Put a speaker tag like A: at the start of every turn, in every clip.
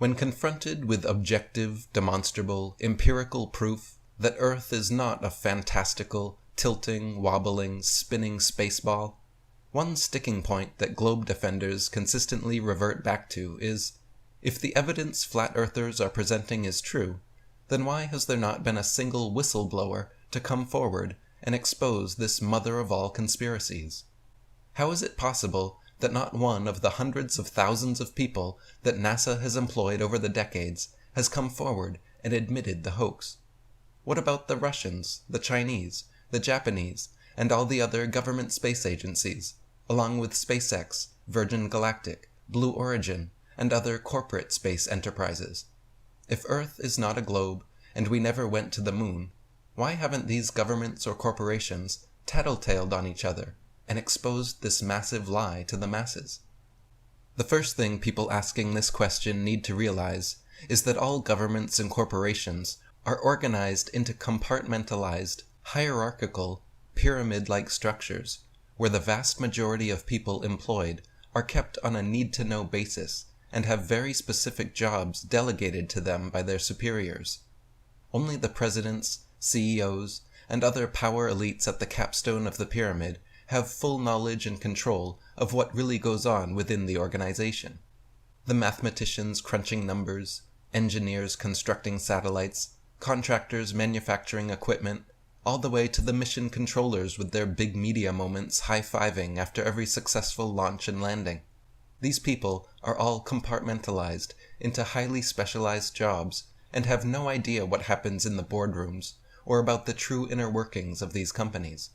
A: When confronted with objective, demonstrable, empirical proof that Earth is not a fantastical, tilting, wobbling, spinning spaceball, one sticking point that globe defenders consistently revert back to is, if the evidence flat earthers are presenting is true, then why has there not been a single whistleblower to come forward and expose this mother of all conspiracies? How is it possible that not one of the hundreds of thousands of people that NASA has employed over the decades has come forward and admitted the hoax? What about the Russians, the Chinese, the Japanese, and all the other government space agencies, along with SpaceX, Virgin Galactic, Blue Origin, and other corporate space enterprises? If Earth is not a globe, and we never went to the moon, why haven't these governments or corporations tattletaled on each other and exposed this massive lie to the masses? The first thing people asking this question need to realize is that all governments and corporations are organized into compartmentalized, hierarchical, pyramid-like structures, where the vast majority of people employed are kept on a need-to-know basis and have very specific jobs delegated to them by their superiors. Only the presidents, CEOs, and other power elites at the capstone of the pyramid have full knowledge and control of what really goes on within the organization. The mathematicians crunching numbers, engineers constructing satellites, contractors manufacturing equipment, all the way to the mission controllers with their big media moments high-fiving after every successful launch and landing. These people are all compartmentalized into highly specialized jobs and have no idea what happens in the boardrooms or about the true inner workings of these companies.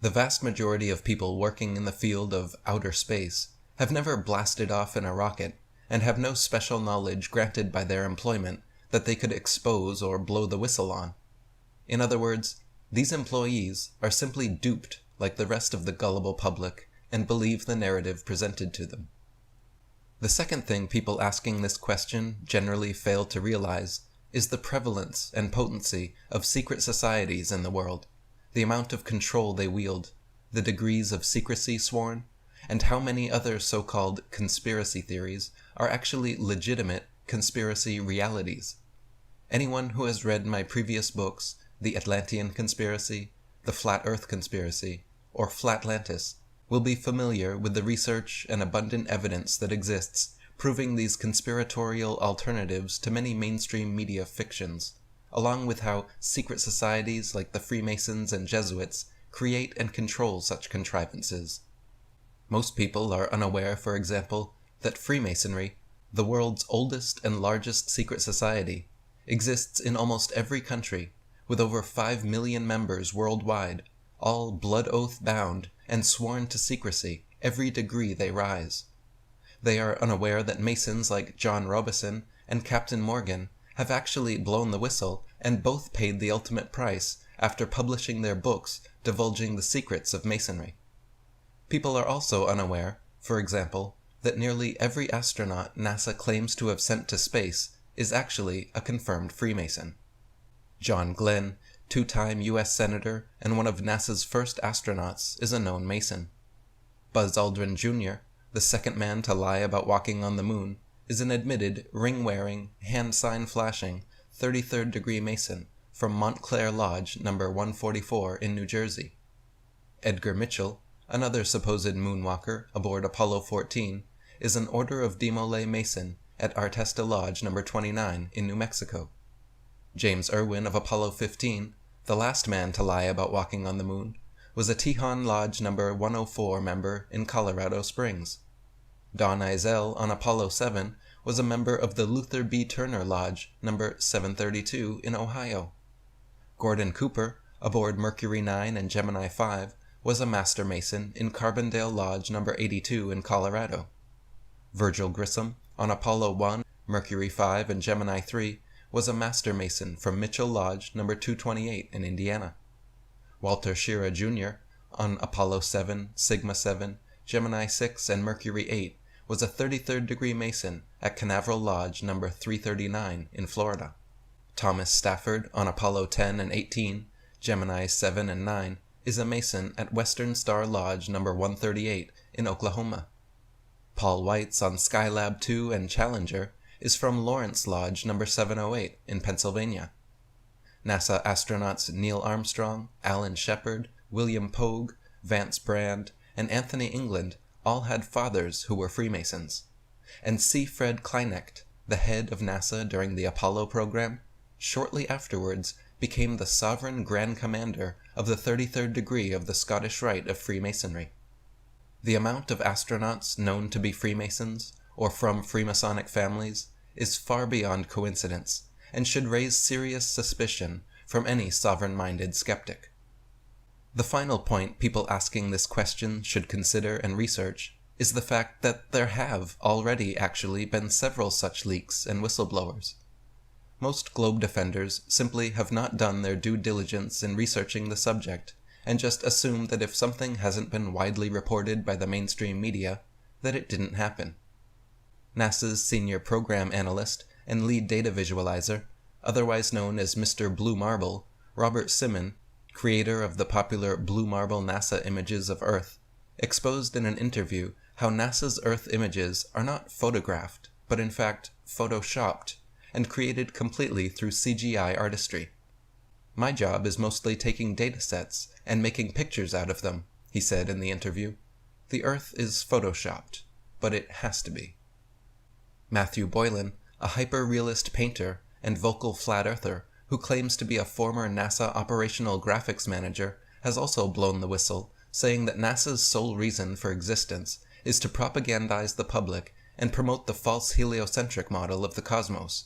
A: The vast majority of people working in the field of outer space have never blasted off in a rocket and have no special knowledge granted by their employment that they could expose or blow the whistle on. In other words, these employees are simply duped like the rest of the gullible public and believe the narrative presented to them. The second thing people asking this question generally fail to realize is the prevalence and potency of secret societies in the world, the amount of control they wield, the degrees of secrecy sworn, and how many other so-called conspiracy theories are actually legitimate conspiracy realities. Anyone who has read my previous books, The Atlantean Conspiracy, The Flat Earth Conspiracy, or Flatlantis, will be familiar with the research and abundant evidence that exists proving these conspiratorial alternatives to many mainstream media fictions, along with how secret societies like the Freemasons and Jesuits create and control such contrivances. Most people are unaware, for example, that Freemasonry, the world's oldest and largest secret society, exists in almost every country, with over 5 million members worldwide, all blood oath bound and sworn to secrecy every degree they rise. They are unaware that Masons like John Robison and Captain Morgan have actually blown the whistle and both paid the ultimate price after publishing their books divulging the secrets of Masonry. People are also unaware, for example, that nearly every astronaut NASA claims to have sent to space is actually a confirmed Freemason. John Glenn, two-time U.S. Senator and one of NASA's first astronauts, is a known Mason. Buzz Aldrin Jr., the second man to lie about walking on the moon, is an admitted, ring-wearing, hand-sign-flashing, 33rd degree Mason from Montclair Lodge No. 144 in New Jersey. Edgar Mitchell, another supposed moonwalker aboard Apollo 14, is an Order of Demolay Mason at Artesta Lodge No. 29 in New Mexico. James Irwin of Apollo 15, the last man to lie about walking on the moon, was a Tejon Lodge No. 104 member in Colorado Springs. Don Eisele on Apollo 7 was a member of the Luther B. Turner Lodge No. 732 in Ohio. Gordon Cooper, aboard Mercury 9 and Gemini 5, was a Master Mason in Carbondale Lodge No. 82 in Colorado. Virgil Grissom, on Apollo 1, Mercury 5, and Gemini 3, was a Master Mason from Mitchell Lodge No. 228 in Indiana. Walter Schirra Jr., on Apollo 7, Sigma 7, Gemini 6, and Mercury 8, was a 33rd degree Mason at Canaveral Lodge No. 339 in Florida. Thomas Stafford, on Apollo 10 and 18, Gemini 7 and 9, is a Mason at Western Star Lodge No. 138 in Oklahoma. Paul Weitz on Skylab 2 and Challenger is from Lawrence Lodge number 708 in Pennsylvania. NASA astronauts Neil Armstrong, Alan Shepard, William Pogue, Vance Brand, and Anthony England all had fathers who were Freemasons. And C. Fred Kleinecht, the head of NASA during the Apollo program, shortly afterwards became the sovereign Grand Commander of the 33rd degree of the Scottish Rite of Freemasonry. The amount of astronauts known to be Freemasons, or from Freemasonic families, is far beyond coincidence, and should raise serious suspicion from any sovereign-minded skeptic. The final point people asking this question should consider and research is the fact that there have already actually been several such leaks and whistleblowers. Most globe defenders simply have not done their due diligence in researching the subject and just assume that if something hasn't been widely reported by the mainstream media, that it didn't happen. NASA's senior program analyst and lead data visualizer, otherwise known as Mr. Blue Marble, Robert Simon, creator of the popular Blue Marble NASA images of Earth, exposed in an interview how NASA's Earth images are not photographed, but in fact photoshopped, and created completely through CGI artistry. "My job is mostly taking datasets and making pictures out of them," he said in the interview. "The Earth is photoshopped, but it has to be." Matthew Boylan, a hyper-realist painter and vocal flat earther who claims to be a former NASA operational graphics manager, has also blown the whistle, saying that NASA's sole reason for existence is to propagandize the public and promote the false heliocentric model of the cosmos.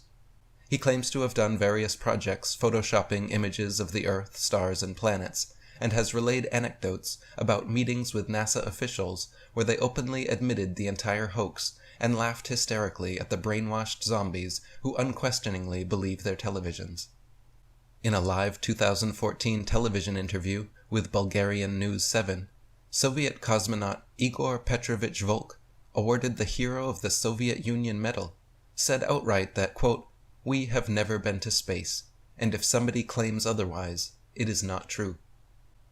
A: He claims to have done various projects photoshopping images of the Earth, stars, and planets, and has relayed anecdotes about meetings with NASA officials where they openly admitted the entire hoax and laughed hysterically at the brainwashed zombies who unquestioningly believe their televisions. In a live 2014 television interview with Bulgarian News 7, Soviet cosmonaut Igor Petrovich Volk, awarded the Hero of the Soviet Union Medal, said outright that, quote, "We have never been to space, and if somebody claims otherwise, it is not true."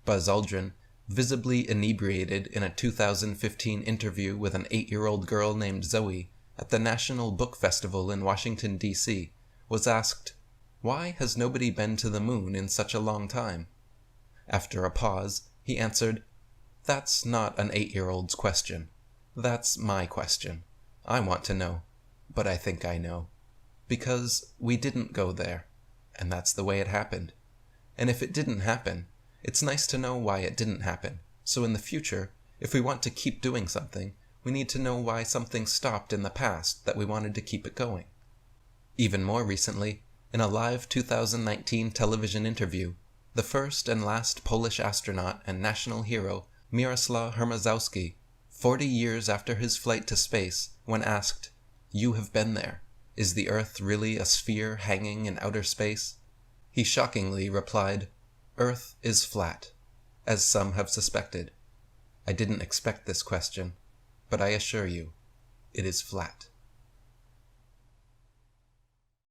A: Buzz Aldrin, visibly inebriated in a 2015 interview with an 8-year-old girl named Zoe at the National Book Festival in Washington, D.C., was asked, "Why has nobody been to the moon in such a long time?" After a pause, he answered, "That's not an 8-year-old's question. That's my question. I want to know, but I think I know. Because we didn't go there, and that's the way it happened. And if it didn't happen, it's nice to know why it didn't happen, so in the future, if we want to keep doing something, we need to know why something stopped in the past that we wanted to keep it going." Even more recently, in a live 2019 television interview, the first and last Polish astronaut and national hero, Miroslaw Hermazowski, 40 years after his flight to space, when asked, "You have been there. Is the Earth really a sphere hanging in outer space?" he shockingly replied, "Earth is flat, as some have suspected. I didn't expect this question, but I assure you, it is flat."